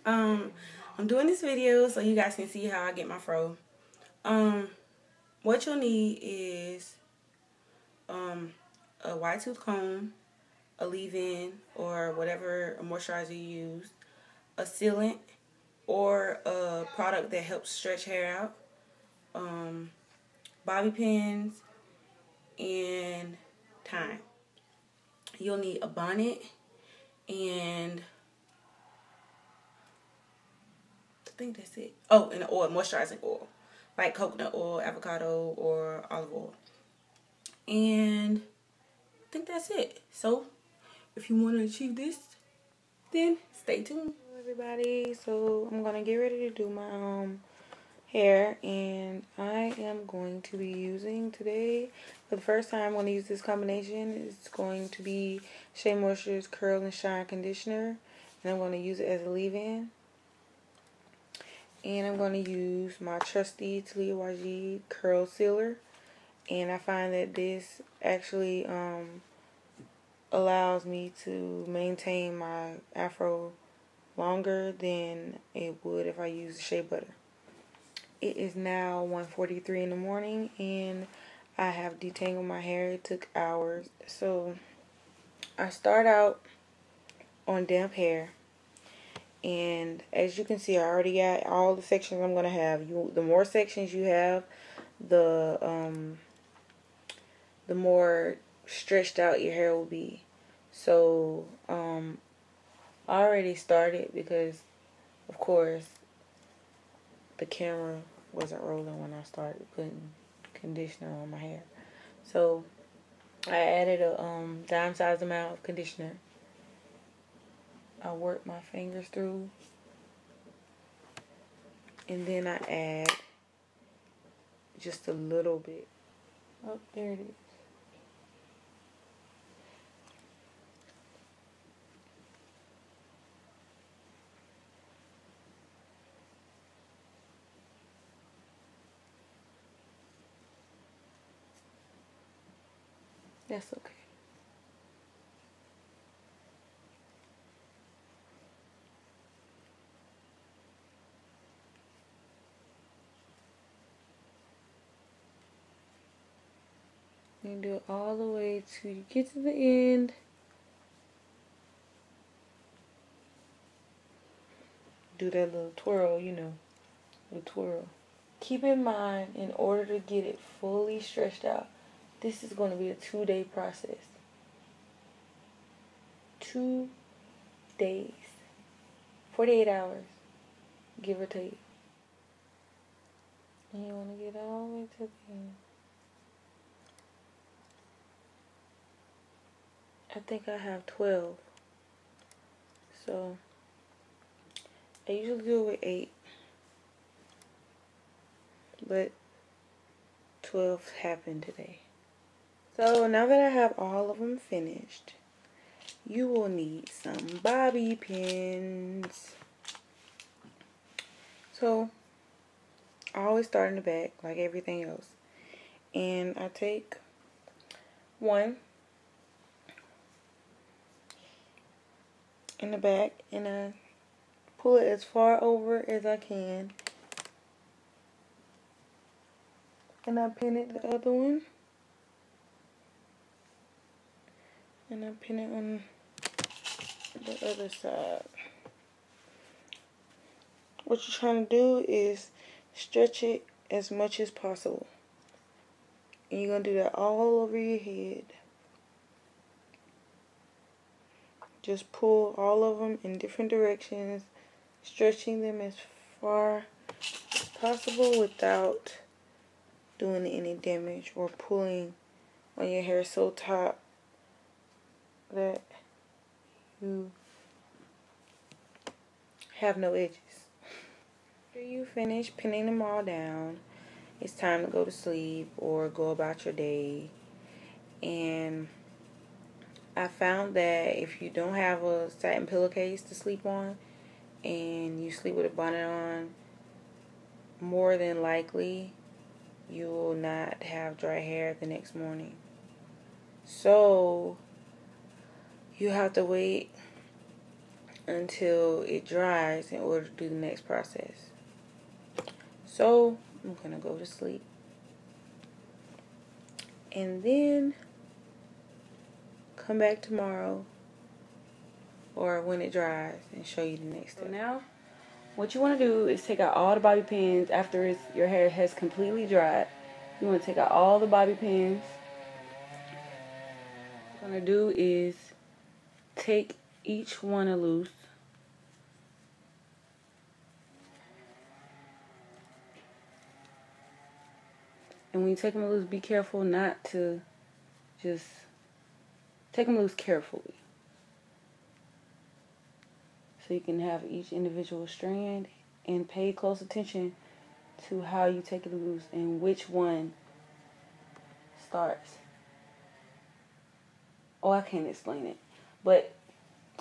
Um, I'm doing this video so you guys can see how I get my fro. What you'll need is a wide tooth comb, a leave-in or whatever moisturizer you use, a sealant or a product that helps stretch hair out, bobby pins, and time. You'll need a bonnet and I think that's it. Oh, and an oil, moisturizing oil, like coconut oil, avocado, or olive oil. And I think that's it. So, if you want to achieve this, then stay tuned. Hello everybody, so I'm going to get ready to do my hair, and I am going to be using today, for the first time I'm going to use this combination. It's going to be Shea Moisture's Curl and Shine Conditioner, and I'm going to use it as a leave-in. And I'm going to use my trusty Talia Wajid Curl Sealer. And I find that this actually allows me to maintain my afro longer than it would if I used shea butter. It is now 1:43 in the morning and I have detangled my hair. It took hours. So I start out on damp hair. And as you can see, I already got all the sections I'm going to have. The more sections you have, the more stretched out your hair will be. So I already started because, of course, the camera wasn't rolling when I started putting conditioner on my hair. So I added a dime-sized amount of conditioner. I work my fingers through, and then I add just a little bit. Oh, there it is. That's okay. You do it all the way till you get to the end. Do that little twirl, you know, the twirl. Keep in mind, in order to get it fully stretched out, this is going to be a 2-day process. 2 days. 48 hours, give or take. And you want to get all the way to the end. I think I have 12. So, I usually do it with 8. But 12 happened today. So, now that I have all of them finished, you will need some bobby pins. So, I always start in the back like everything else. And I take one in the back and I pull it as far over as I can. And I pin it the other one. And I pin it on the other side. What you're trying to do is stretch it as much as possible. And you're going to do that all over your head. Just pull all of them in different directions, stretching them as far as possible without doing any damage or pulling on your hair so tight that you have no edges. After you finish pinning them all down, it's time to go to sleep or go about your day. And I found that if you don't have a satin pillowcase to sleep on and you sleep with a bonnet on, more than likely you will not have dry hair the next morning. So you have to wait until it dries in order to do the next process. So I'm gonna go to sleep, and then come back tomorrow or when it dries and show you the next step. So now what you want to do is take out all the bobby pins after your hair has completely dried. You want to take out all the bobby pins. What you're going to do is take each one loose. And when you take them loose, be careful not to just take them loose carefully. So you can have each individual strand, and pay close attention to how you take it loose and which one starts. Oh, I can't explain it. But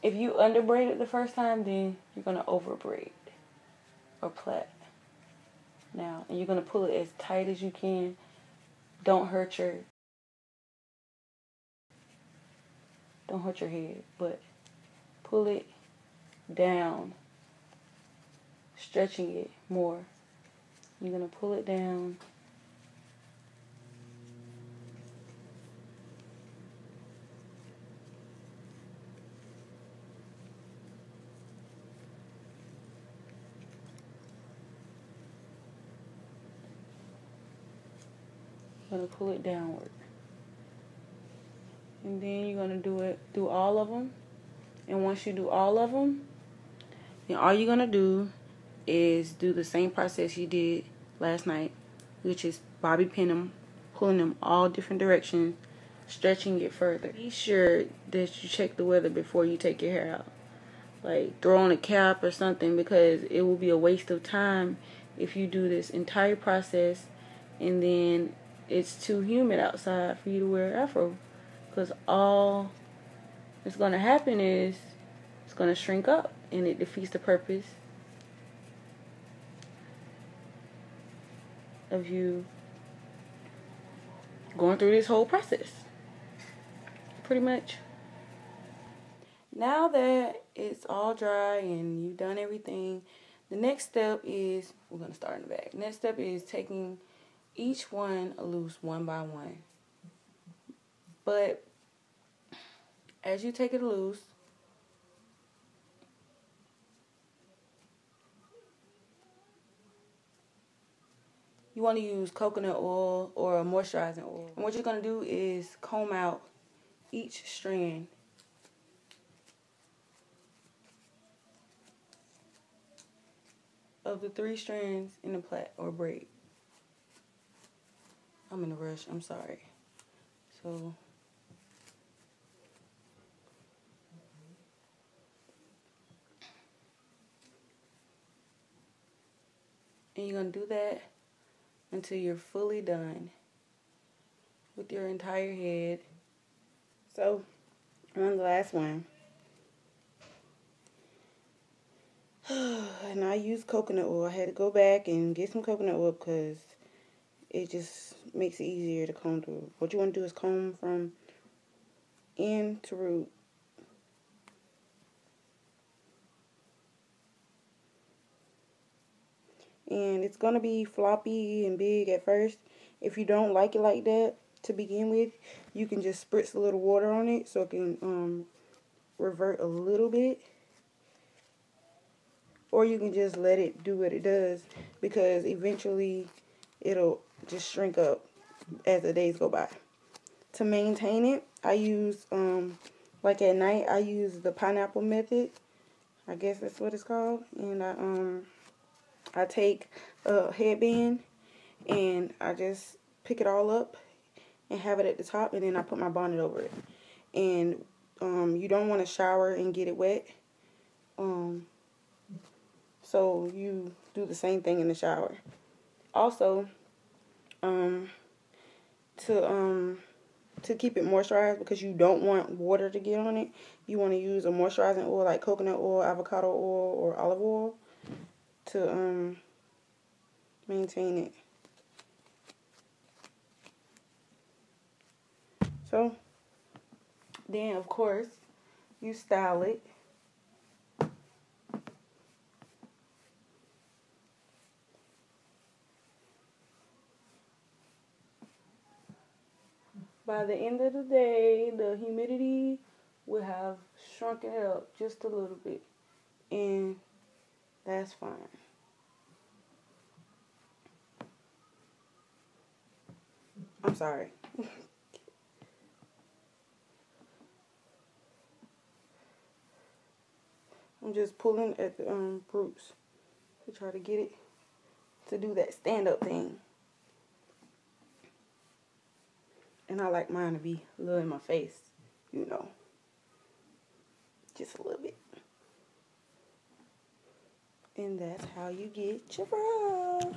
if you under braid it the first time, then you're going to over braid or plait. Now, and you're going to pull it as tight as you can. Don't hurt your head, but pull it down, stretching it more. You're going to pull it down. You're going to pull it downward. And then you're going to do all of them. And once you do all of them, then all you're going to do is do the same process you did last night, which is bobby pin them, pulling them all different directions, stretching it further. Be sure that you check the weather before you take your hair out. Like, throw on a cap or something, because it will be a waste of time if you do this entire process and then it's too humid outside for you to wear afro. Because all that's going to happen is it's going to shrink up, and it defeats the purpose of you going through this whole process. Pretty much. Now that it's all dry and you've done everything, the next step is, we're going to start in the back. Next step is taking each one loose one by one. But as you take it loose, you want to use coconut oil or a moisturizing oil. And what you're going to do is comb out each strand. Of the 3 strands in the plait or braid. I'm in a rush, I'm sorry. So and you're going to do that until you're fully done with your entire head. So, on the last one. And I used coconut oil. I had to go back and get some coconut oil because it just makes it easier to comb through. What you want to do is comb from end to root. And it's going to be floppy and big at first. If you don't like it like that to begin with, you can just spritz a little water on it so it can revert a little bit. Or you can just let it do what it does, because eventually it'll just shrink up as the days go by. To maintain it, I use, like at night, I use the pineapple method. I guess that's what it's called. And I take a headband and I just pick it all up and have it at the top, and then I put my bonnet over it. And you don't want to shower and get it wet. So you do the same thing in the shower. Also, to keep it moisturized, because you don't want water to get on it, you want to use a moisturizing oil like coconut oil, avocado oil, or olive oil to maintain it. So then, of course, you style it. by the end of the day, the humidity will have shrunken it up just a little bit. And that's fine. I'm sorry. I'm just pulling at the roots to try to get it to do that stand-up thing. And I like mine to be a little in my face, you know. Just a little bit. And that's how you get your fro.